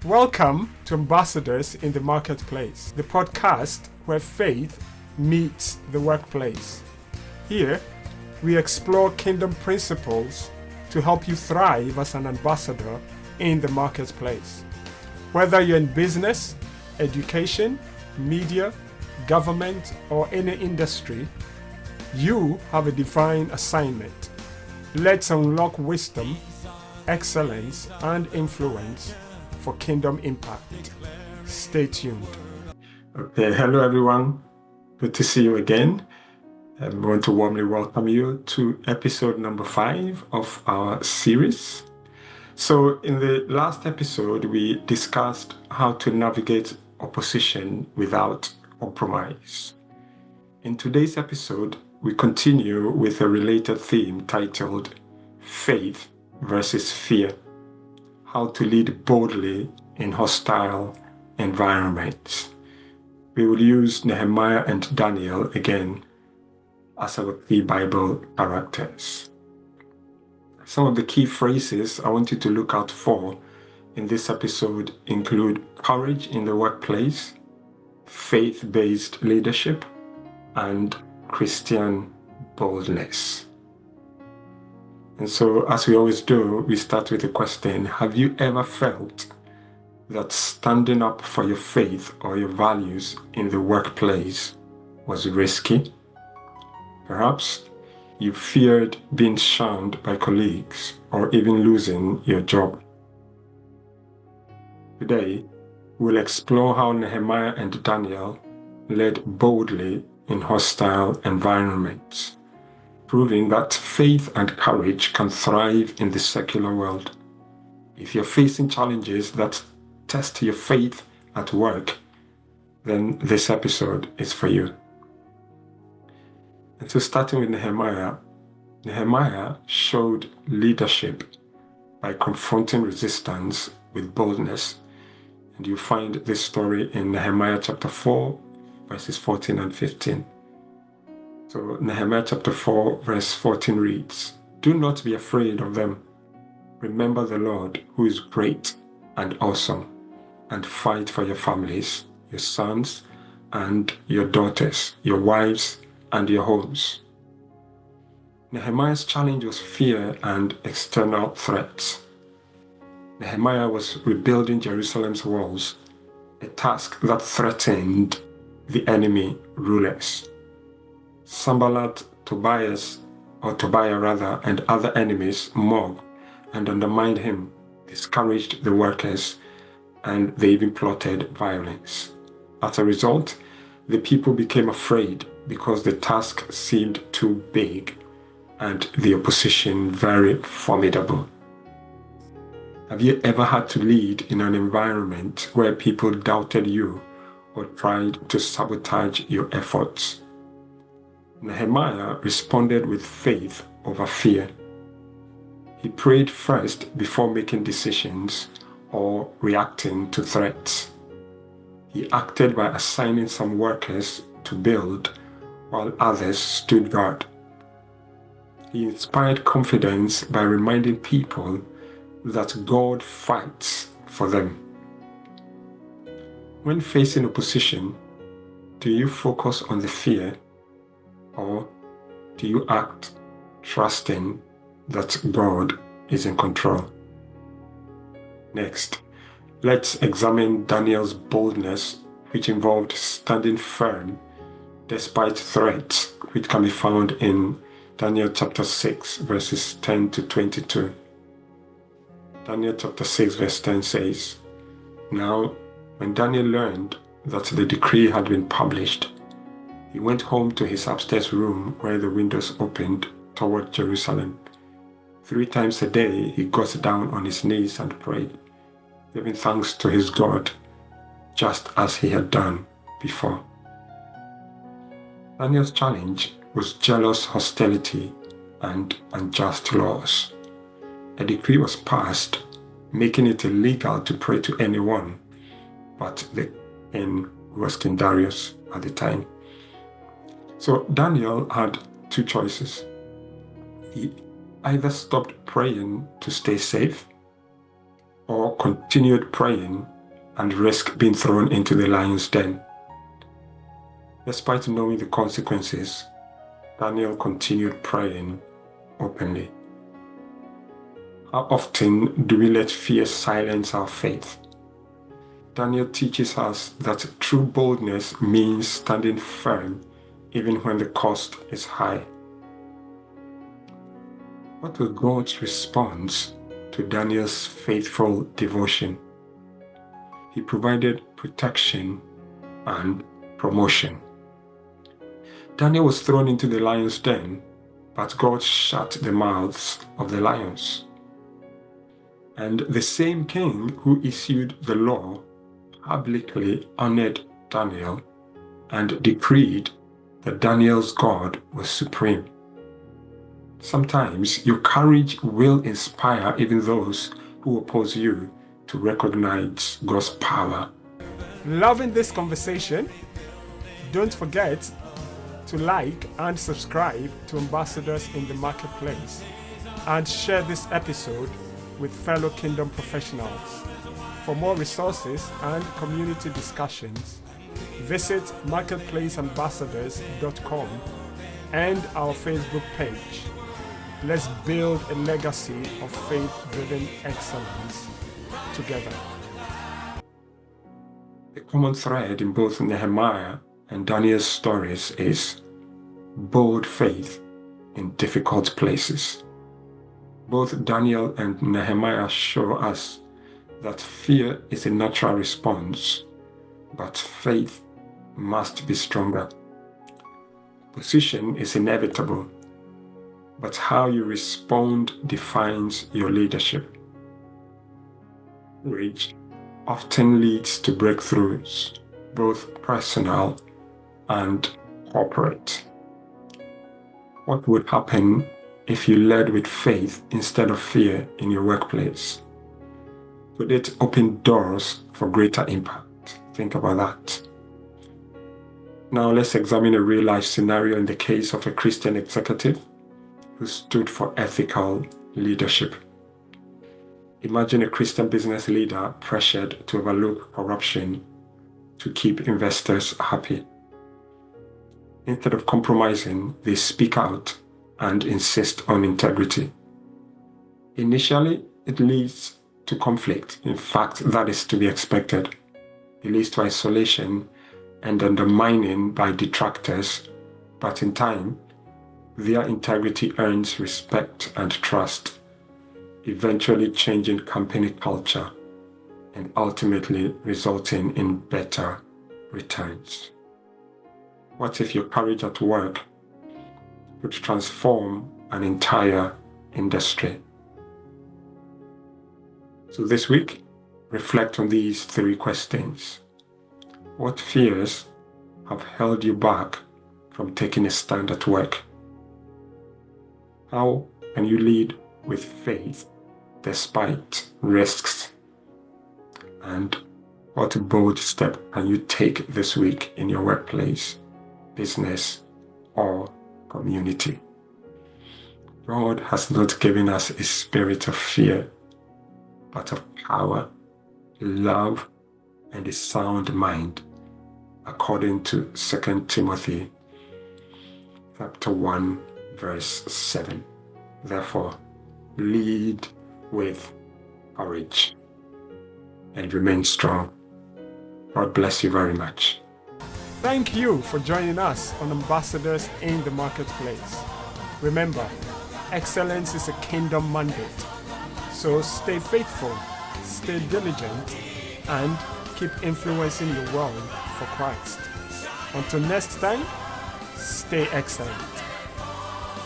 Welcome to Ambassadors in the Marketplace, the podcast where faith meets the workplace. Here, we explore kingdom principles to help you thrive as an ambassador in the marketplace. Whether you're in business, education, media, government, or any industry, you have a divine assignment. Let's unlock wisdom, excellence, and influence for kingdom impact. Stay tuned. Okay, hello everyone. Good to see you again. I want to warmly welcome you to episode number 5 of our series. So in the last episode, we discussed how to navigate opposition without compromise. In today's episode, we continue with a related theme titled Faith versus Fear. How to lead boldly in hostile environments. We will use Nehemiah and Daniel again as our key Bible characters. Some of the key phrases I want you to look out for in this episode include courage in the workplace, faith-based leadership, and Christian boldness. And so, as we always do, we start with the question, have you ever felt that standing up for your faith or your values in the workplace was risky? Perhaps you feared being shunned by colleagues or even losing your job. Today, we'll explore how Nehemiah and Daniel led boldly in hostile environments, proving that faith and courage can thrive in the secular world. If you're facing challenges that test your faith at work, then this episode is for you. And so starting with Nehemiah showed leadership by confronting resistance with boldness. And you find this story in Nehemiah chapter 4, verses 14 and 15. So Nehemiah chapter 4 verse 14 reads, "Do not be afraid of them. Remember the Lord who is great and awesome, and fight for your families, your sons and your daughters, your wives and your homes." Nehemiah's challenge was fear and external threats. Nehemiah was rebuilding Jerusalem's walls, a task that threatened the enemy rulers. Sanballat, Tobiah, and other enemies mocked and undermined him, discouraged the workers, and they even plotted violence. As a result, the people became afraid because the task seemed too big and the opposition very formidable. Have you ever had to lead in an environment where people doubted you or tried to sabotage your efforts? Nehemiah responded with faith over fear. He prayed first before making decisions or reacting to threats. He acted by assigning some workers to build while others stood guard. He inspired confidence by reminding people that God fights for them. When facing opposition, do you focus on the fear, or do you act trusting that God is in control? Next, let's examine Daniel's boldness, which involved standing firm despite threats, which can be found in Daniel chapter 6, verses 10 to 22. Daniel chapter 6, verse 10 says, "Now, when Daniel learned that the decree had been published, he went home to his upstairs room where the windows opened toward Jerusalem. 3 times a day he got down on his knees and prayed, giving thanks to his God, just as he had done before." Daniel's challenge was jealous hostility and unjust laws. A decree was passed, making it illegal to pray to anyone but the king, who was King Darius at the time. So Daniel had 2 choices. He either stopped praying to stay safe or continued praying and risk being thrown into the lion's den. Despite knowing the consequences, Daniel continued praying openly. How often do we let fear silence our faith? Daniel teaches us that true boldness means standing firm even when the cost is high. What was God's response to Daniel's faithful devotion? He provided protection and promotion. Daniel was thrown into the lion's den, but God shut the mouths of the lions. And the same king who issued the law publicly honored Daniel and decreed that Daniel's God was supreme. Sometimes your courage will inspire even those who oppose you to recognize God's power. Loving this conversation? Don't forget to like and subscribe to Ambassadors in the Marketplace and share this episode with fellow Kingdom professionals. For more resources and community discussions, visit marketplaceambassadors.com and our Facebook page. Let's build a legacy of faith-driven excellence together. The common thread in both Nehemiah and Daniel's stories is bold faith in difficult places. Both Daniel and Nehemiah show us that fear is a natural response, but faith must be stronger. Opposition is inevitable, but how you respond defines your leadership. Courage often leads to breakthroughs, both personal and corporate. What would happen if you led with faith instead of fear in your workplace? Would it open doors for greater impact? Think about that. Now let's examine a real-life scenario in the case of a Christian executive who stood for ethical leadership. Imagine a Christian business leader pressured to overlook corruption to keep investors happy. Instead of compromising, they speak out and insist on integrity. Initially, it leads to conflict. In fact, that is to be expected. It leads to isolation and undermining by detractors, but in time, their integrity earns respect and trust, eventually changing company culture and ultimately resulting in better returns. What if your courage at work could transform an entire industry? So this week, reflect on these 3 questions. What fears have held you back from taking a stand at work? How can you lead with faith despite risks? And what bold step can you take this week in your workplace, business, or community? God has not given us a spirit of fear, but of power, love, and a sound mind, according to 2 Timothy chapter 1, verse 7. Therefore, lead with courage and remain strong. God bless you very much. Thank you for joining us on Ambassadors in the Marketplace. Remember, excellence is a kingdom mandate. So stay faithful, stay diligent, and keep influencing the world for Christ. Until next time, stay excellent.